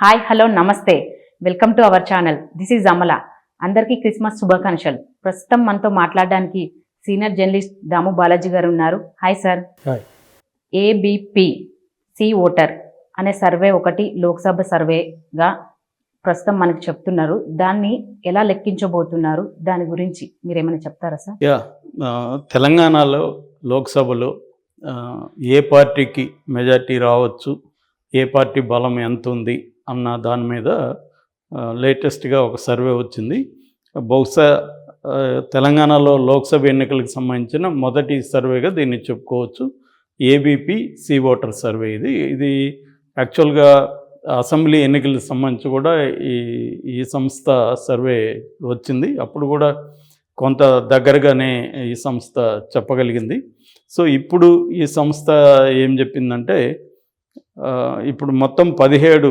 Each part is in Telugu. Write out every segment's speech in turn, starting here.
హాయ్ హలో నమస్తే welcome to our channel. This is Amala. అందరికీ క్రిస్మస్ శుభాకాంక్షలు. ప్రస్తుతం మనతో మాట్లాడడానికి సీనియర్ జర్నలిస్ట్ దాము బాలాజీ గారు ఉన్నారు. Hi sir. ABP C voter అనే సర్వే ఒకటి లోక్సభ సర్వేగా ప్రస్తుతం మనకి చెప్తున్నారు. దాన్ని ఎలా లెక్కించబోతున్నారు, దాని గురించి మీరేమైనా చెప్తారా సార్? తెలంగాణలో లోక్సభలో ఏ పార్టీకి మెజార్టీ రావచ్చు, ఏ పార్టీ బలం ఎంత ఉంది అన్న దాని మీద లేటెస్ట్గా ఒక సర్వే వచ్చింది. బహుశా తెలంగాణలో లోక్సభ ఎన్నికలకు సంబంధించిన మొదటి సర్వేగా దీన్ని చెప్పుకోవచ్చు. ఏబిపి సి ఓటర్ సర్వే ఇది యాక్చువల్గా అసెంబ్లీ ఎన్నికలకు సంబంధించి కూడా ఈ సంస్థ సర్వే వచ్చింది. అప్పుడు కూడా కొంత దగ్గరగానే ఈ సంస్థ చెప్పగలిగింది. సో ఇప్పుడు ఈ సంస్థ ఏం చెప్పిందంటే, ఇప్పుడు మొత్తం 17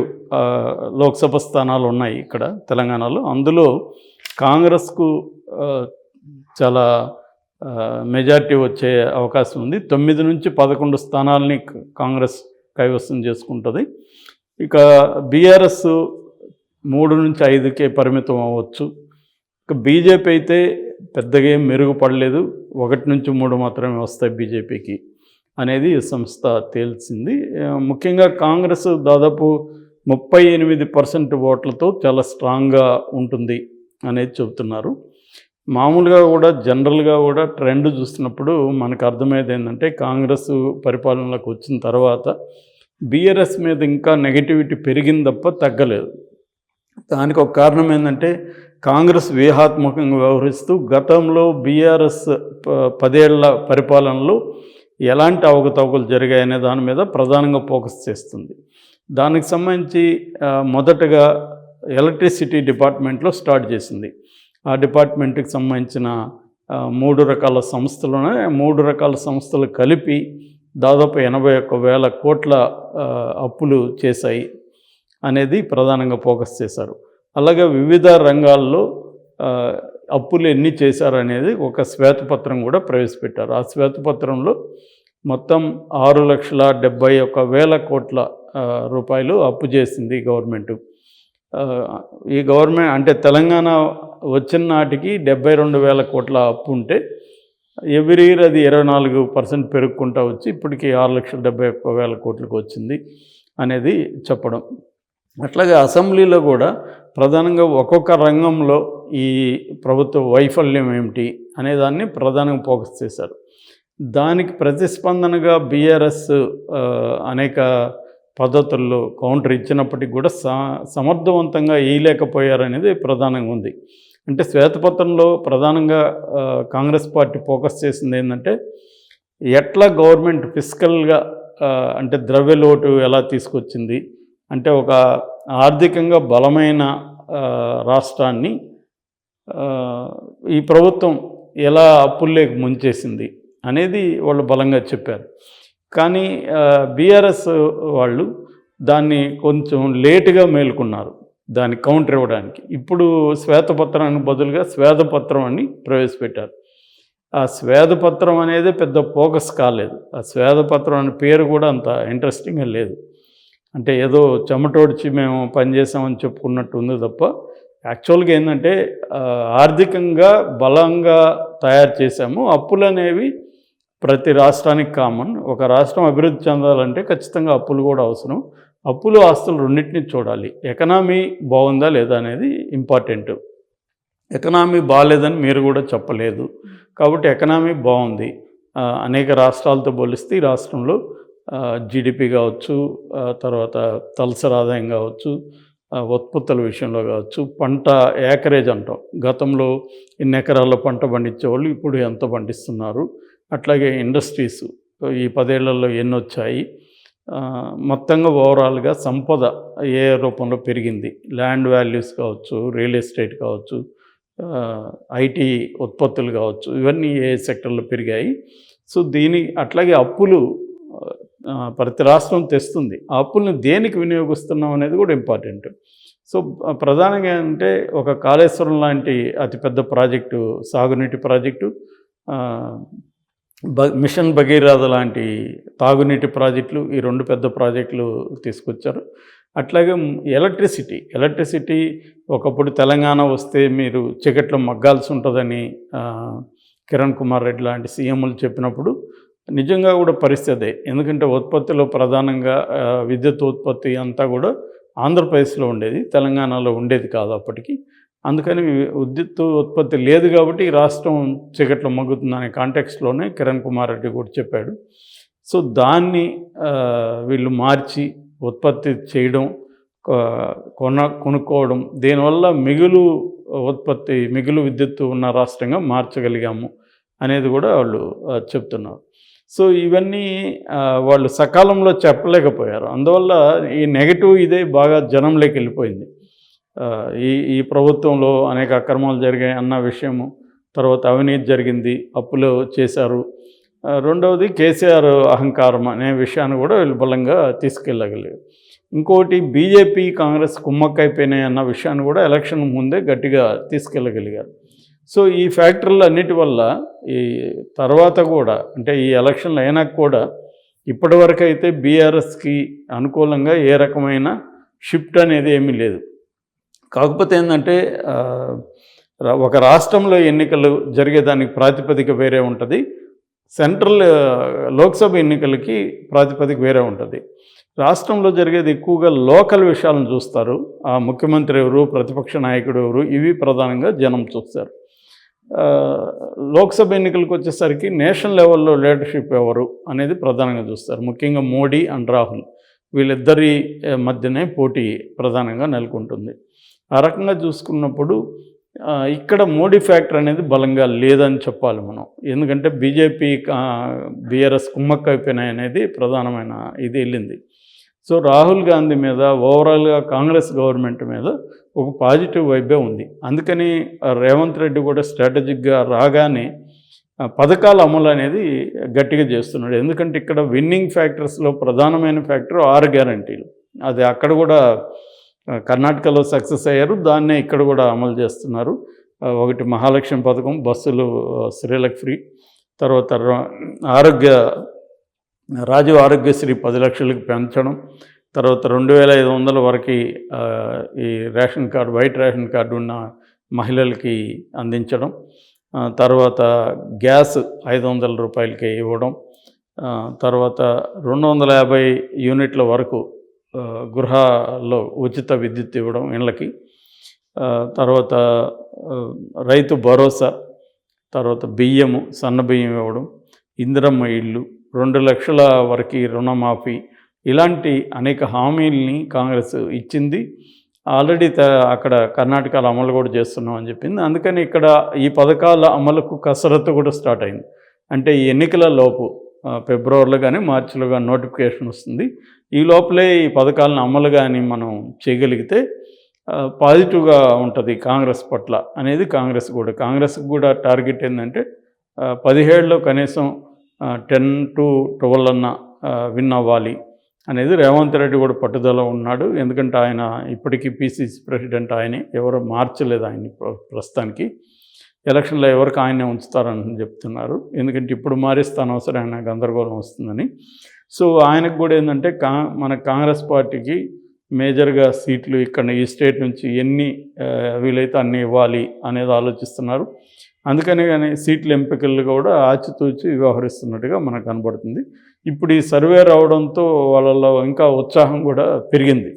లోక్సభ స్థానాలు ఉన్నాయి ఇక్కడ తెలంగాణలో. అందులో కాంగ్రెస్కు చాలా మెజార్టీ వచ్చే అవకాశం ఉంది. 9 నుంచి 11 స్థానాలని కాంగ్రెస్ కైవసం చేసుకుంటుంది. ఇక బీఆర్ఎస్ 3 నుంచి 5కే పరిమితం అవ్వచ్చు. ఇక బీజేపీ అయితే పెద్దగా ఏం మెరుగుపడలేదు, 1 నుంచి 3 మాత్రమే వస్తాయి బీజేపీకి అనేది ఈ సంస్థ తేల్చింది. ముఖ్యంగా కాంగ్రెస్ దాదాపు 38% ఓట్లతో చాలా స్ట్రాంగ్గా ఉంటుంది అనేది చెబుతున్నారు. మామూలుగా కూడా జనరల్గా కూడా ట్రెండ్ చూస్తున్నప్పుడు మనకు అర్థమయ్యేది ఏంటంటే, కాంగ్రెస్ పరిపాలనలోకి వచ్చిన తర్వాత బీఆర్ఎస్ మీద ఇంకా నెగటివిటీ పెరిగింది తప్ప తగ్గలేదు. దానికి ఒక కారణం ఏంటంటే, కాంగ్రెస్ వ్యూహాత్మకంగా వ్యవహరిస్తూ గతంలో బీఆర్ఎస్ 10 ఏళ్ల పరిపాలనలో ఎలాంటి అవకతవకలు జరిగాయనే దాని మీద ప్రధానంగా ఫోకస్ చేస్తుంది. దానికి సంబంధించి మొదటగా ఎలక్ట్రిసిటీ డిపార్ట్మెంట్లో స్టార్ట్ చేసింది. ఆ డిపార్ట్మెంట్కి సంబంధించిన 3 రకాల సంస్థలునే 3 రకాల సంస్థలు కలిపి దాదాపు 81,000 కోట్ల అప్పులు చేశాయి అనేది ప్రధానంగా ఫోకస్ చేశారు. అలాగే వివిధ రంగాల్లో అప్పులు ఎన్ని చేశారనేది ఒక శ్వేతపత్రం కూడా ప్రవేశపెట్టారు. ఆ శ్వేతపత్రంలో మొత్తం 6,71,000 కోట్ల రూపాయలు అప్పు చేసింది గవర్నమెంట్. ఈ గవర్నమెంట్ అంటే తెలంగాణ వచ్చిన నాటికి 72,000 కోట్ల అప్పు ఉంటే ఎవ్రీ ఇయర్ అది 24% పెరుగుకుంటూ వచ్చి ఇప్పటికీ 6,71,000 కోట్లకు వచ్చింది అనేది చెప్పడం. అట్లాగే అసెంబ్లీలో కూడా ప్రధానంగా ఒక్కొక్క రంగంలో ఈ ప్రభుత్వ వైఫల్యం ఏమిటి అనేదాన్ని ప్రధానంగా ఫోకస్ చేశారు. దానికి ప్రతిస్పందనగా బీఆర్ఎస్ అనేక పద్ధతుల్లో కౌంటర్ ఇచ్చినప్పటికీ కూడా సమర్థవంతంగా వేయలేకపోయారనేది ప్రధానంగా ఉంది. అంటే శ్వేతపత్రంలో ప్రధానంగా కాంగ్రెస్ పార్టీ ఫోకస్ చేసింది ఏంటంటే, ఎట్లా గవర్నమెంట్ ఫిజికల్గా అంటే ద్రవ్యలోటు ఎలా తీసుకొచ్చింది, అంటే ఒక ఆర్థికంగా బలమైన రాష్ట్రాన్ని ఈ ప్రభుత్వం ఎలా అప్పుల్లోకి ముంచేసింది అనేది వాళ్ళు బలంగా చెప్పారు. కానీ బీఆర్ఎస్ వాళ్ళు దాన్ని కొంచెం లేటుగా మేలుకున్నారు దాన్ని కౌంటర్ ఇవ్వడానికి. ఇప్పుడు శ్వేతపత్రానికి బదులుగా శ్వేతపత్రం అని ప్రవేశపెట్టారు. ఆ శ్వేతపత్రం అనేది పెద్ద ఫోకస్ కాలేదు. ఆ శ్వేతపత్రం అనే పేరు కూడా అంత ఇంట్రెస్టింగ్గా లేదు. అంటే ఏదో చెమటోడ్చి మేము పనిచేసామని చెప్పుకున్నట్టు ఉంది తప్ప, యాక్చువల్గా ఏంటంటే ఆర్థికంగా బలంగా తయారు చేశాము. అప్పులు అనేవి ప్రతి రాష్ట్రానికి కామన్. ఒక రాష్ట్రం అభివృద్ధి చెందాలంటే ఖచ్చితంగా అప్పులు కూడా అవసరం. అప్పులు ఆస్తులు రెండింటిని చూడాలి. ఎకనామీ బాగుందా లేదా అనేది ఇంపార్టెంట్. ఎకనామీ బాగాలేదని మీరు కూడా చెప్పలేదు. కాబట్టి ఎకనామీ బాగుంది. అనేక రాష్ట్రాలతో పోలిస్తే ఈ రాష్ట్రంలో జీడిపి కావచ్చు, తర్వాత తలసరి ఆదాయం కావచ్చు, ఉత్పత్తుల విషయంలో కావచ్చు, పంట ఏకరేజ్ అంటాం. గతంలో ఇన్ని ఎకరాల్లో పంట పండించేవాళ్ళు ఇప్పుడు ఎంత పండిస్తున్నారు, అట్లాగే ఇండస్ట్రీస్ ఈ 10 ఏళ్లలో ఎన్ని వచ్చాయి, మొత్తంగా ఓవరాల్గా సంపద ఏ రూపంలో పెరిగింది, ల్యాండ్ వాల్యూస్ కావచ్చు, రియల్ ఎస్టేట్ కావచ్చు, ఐటీ ఉత్పత్తులు కావచ్చు, ఇవన్నీ ఏ సెక్టర్లో పెరిగాయి. సో అట్లాగే అప్పులు ప్రతి రాష్ట్రం తెస్తుంది. ఆ అప్పులను దేనికి వినియోగిస్తున్నాం అనేది కూడా ఇంపార్టెంట్. సో ప్రధానంగా అంటే ఒక కాళేశ్వరం లాంటి అతిపెద్ద ప్రాజెక్టు, సాగునీటి ప్రాజెక్టు, మిషన్ భగీరథ లాంటి తాగునీటి ప్రాజెక్టులు, ఈ 2 పెద్ద ప్రాజెక్టులు తీసుకొచ్చారు. అట్లాగే ఎలక్ట్రిసిటీ ఒకప్పుడు తెలంగాణ వస్తే మీరు చీకట్లో మగ్గాల్సి ఉంటుందని కిరణ్ కుమార్ రెడ్డి లాంటి సీఎంలు చెప్పినప్పుడు నిజంగా కూడా పరిస్థితి అదే. ఎందుకంటే ఉత్పత్తిలో ప్రధానంగా విద్యుత్ ఉత్పత్తి అంతా కూడా ఆంధ్రప్రదేశ్లో ఉండేది, తెలంగాణలో ఉండేది కాదు అప్పటికి. అందుకని విద్యుత్ ఉత్పత్తి లేదు కాబట్టి ఈ రాష్ట్రం చీకట్లో మగ్గుతుందనే కాంటెక్స్ట్లోనే కిరణ్ కుమార్ రెడ్డి కూడా చెప్పాడు. సో దాన్ని వీళ్ళు మార్చి ఉత్పత్తి చేయడం, కొనుక్కోవడం, దీనివల్ల మిగులు విద్యుత్తు ఉన్న రాష్ట్రంగా మార్చగలిగాము అనేది కూడా వాళ్ళు చెప్తున్నారు. సో ఇవన్నీ వాళ్ళు సకాలంలో చెప్పలేకపోయారు. అందువల్ల ఈ నెగటివ్ ఇదే బాగా జనంలోకి వెళ్ళిపోయింది. ఈ ప్రభుత్వంలో అనేక అక్రమాలు జరిగాయి అన్న విషయము, తర్వాత అవినీతి జరిగింది, అప్పులు చేశారు, రెండవది కేసీఆర్ అహంకారం అనే విషయాన్ని కూడా వీళ్ళు బలంగా తీసుకెళ్ళగలిగారు. ఇంకోటి బీజేపీ కాంగ్రెస్ కుమ్మక్కైపోయినాయి అన్న విషయాన్ని కూడా ఎలక్షన్ ముందే గట్టిగా తీసుకెళ్ళగలిగారు. సో ఈ ఫ్యాక్టర్లు అన్నిటి వల్ల ఈ తర్వాత కూడా అంటే ఈ ఎలక్షన్లు అయినాక కూడా ఇప్పటివరకు అయితే బీఆర్ఎస్కి అనుకూలంగా ఏ రకమైన షిఫ్ట్ అనేది ఏమీ లేదు. కాకపోతే ఏంటంటే ఒక రాష్ట్రంలో ఎన్నికలు జరిగేదానికి ప్రాతిపదిక వేరే ఉంటుంది, సెంట్రల్ లోక్సభ ఎన్నికలకి ప్రాతిపదిక వేరే ఉంటుంది. రాష్ట్రంలో జరిగేది ఎక్కువగా లోకల్ విషయాలను చూస్తారు. ఆ ముఖ్యమంత్రి ఎవరు, ప్రతిపక్ష నాయకుడు ఎవరు, ఇవి ప్రధానంగా జనం చూస్తారు. లోక్సభ ఎన్నికలకు వచ్చేసరికి నేషనల్ లెవెల్లో లీడర్షిప్ ఎవరు అనేది ప్రధానంగా చూస్తారు. ముఖ్యంగా మోడీ అండ్ రాహుల్ వీళ్ళిద్దరి మధ్యనే పోటీ ప్రధానంగా నెలకొంటుంది. ఆ రకంగా చూసుకున్నప్పుడు ఇక్కడ మోడీ ఫ్యాక్టర్ అనేది బలంగా లేదని చెప్పాలి మనం. ఎందుకంటే బీజేపీ బీఆర్ఎస్ కుమ్మక్క అయిపోయినాయి అనేది ప్రధానమైన ఇది వెళ్ళింది. సో రాహుల్ గాంధీ మీద ఓవరాల్గా కాంగ్రెస్ గవర్నమెంట్ మీద ఒక పాజిటివ్ వైబే ఉంది. అందుకని రేవంత్ రెడ్డి కూడా స్ట్రాటజిక్గా రాగానే పథకాల అమలు అనేది గట్టిగా చేస్తున్నాడు. ఎందుకంటే ఇక్కడ విన్నింగ్ ఫ్యాక్టర్స్లో ప్రధానమైన ఫ్యాక్టర్ 6 గ్యారంటీలు. అది అక్కడ కూడా కర్ణాటకలో సక్సెస్ అయ్యారు, దాన్నే ఇక్కడ కూడా అమలు చేస్తున్నారు. ఒకటి మహాలక్ష్మి పథకం, బస్సులు స్త్రీలకు ఫ్రీ, తర్వాత రాజీవ్ ఆరోగ్యశ్రీ 10 లక్షలకు పెంచడం, తర్వాత 2500 వరకు ఈ ration card, white ration card ఉన్న మహిళలకి అందించడం, తర్వాత గ్యాస్ 500 రూపాయలకి ఇవ్వడం, తర్వాత 250 యూనిట్ల వరకు గృహాల్లో ఉచిత విద్యుత్ ఇవ్వడం ఇళ్ళకి, తర్వాత రైతు భరోసా, తర్వాత బియ్యము, సన్న బియ్యం ఇవ్వడం, ఇందిరమ్మ ఇళ్ళు, 2 లక్షల వరకు రుణమాఫీ, ఇలాంటి అనేక హామీల్ని కాంగ్రెస్ ఇచ్చింది. ఆల్రెడీ అక్కడ కర్ణాటకలో అమలు కూడా చేస్తున్నాం అని చెప్పింది. అందుకని ఇక్కడ ఈ పథకాల అమలుకు కసరత్తు కూడా స్టార్ట్ అయింది. అంటే ఈ ఎన్నికల లోపు ఫిబ్రవరిలో కానీ మార్చిలో కానీ నోటిఫికేషన్ వస్తుంది. ఈ లోపలే ఈ పథకాలను అమలు కానీ మనం చేయగలిగితే పాజిటివ్గా ఉంటుంది కాంగ్రెస్ పట్ల అనేది కాంగ్రెస్కి కూడా టార్గెట్ ఏంటంటే 17లో కనీసం 10 to 12 అన్న విన్ అవ్వాలి అనేది రేవంత్ రెడ్డి కూడా పట్టుదల ఉన్నాడు. ఎందుకంటే ఆయన ఇప్పటికీ పిసిసి ప్రెసిడెంట్, ఆయనే, ఎవరు మార్చలేదు ఆయన్ని. ప్రస్తుతానికి ఎలక్షన్లో ఎవరికి ఆయనే ఉంచుతారని చెప్తున్నారు. ఎందుకంటే ఇప్పుడు మారిస్తే అనవసరమైన గందరగోళం వస్తుందని. సో ఆయనకు కూడా ఏంటంటే మన కాంగ్రెస్ పార్టీకి మేజర్గా సీట్లు ఇక్కడ ఈ స్టేట్ నుంచి ఎన్ని వీలైతే అన్ని ఇవ్వాలి అనేది ఆలోచిస్తున్నారు. అందుకనే కానీ సీట్ల ఎంపికలు కూడా ఆచితూచి వ్యవహరిస్తున్నట్టుగా మనకు కనబడుతుంది. ఇప్పుడు ఈ సర్వే రావడంతో వాళ్ళలో ఇంకా ఉత్సాహం కూడా పెరిగింది.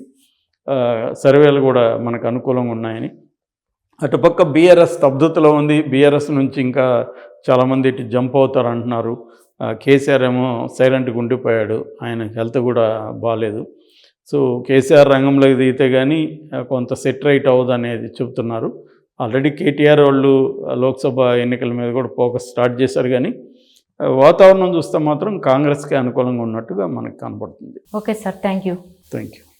సర్వేలు కూడా మనకు అనుకూలంగా ఉన్నాయని. అటుపక్క బీఆర్ఎస్ స్తబ్దతలో ఉంది. బీఆర్ఎస్ నుంచి ఇంకా చాలామంది ఇటు జంప్ అవుతారు అంటున్నారు. కేసీఆర్ ఏమో సైలెంట్గా ఉండిపోయాడు, ఆయన హెల్త్ కూడా బాగాలేదు. సో కేసీఆర్ రంగంలోకి దిగితే కానీ కొంత సెట్ రైట్ అవ్వదు అనేది చెబుతున్నారు. ఆల్రెడీ కేటీఆర్ వాళ్ళు లోక్సభ ఎన్నికల మీద కూడా ఫోకస్ స్టార్ట్ చేశారు. కానీ వాతావరణం చూస్తే మాత్రం కాంగ్రెస్కి అనుకూలంగా ఉన్నట్టుగా మనకు కనబడుతుంది. Okay sir, thank you.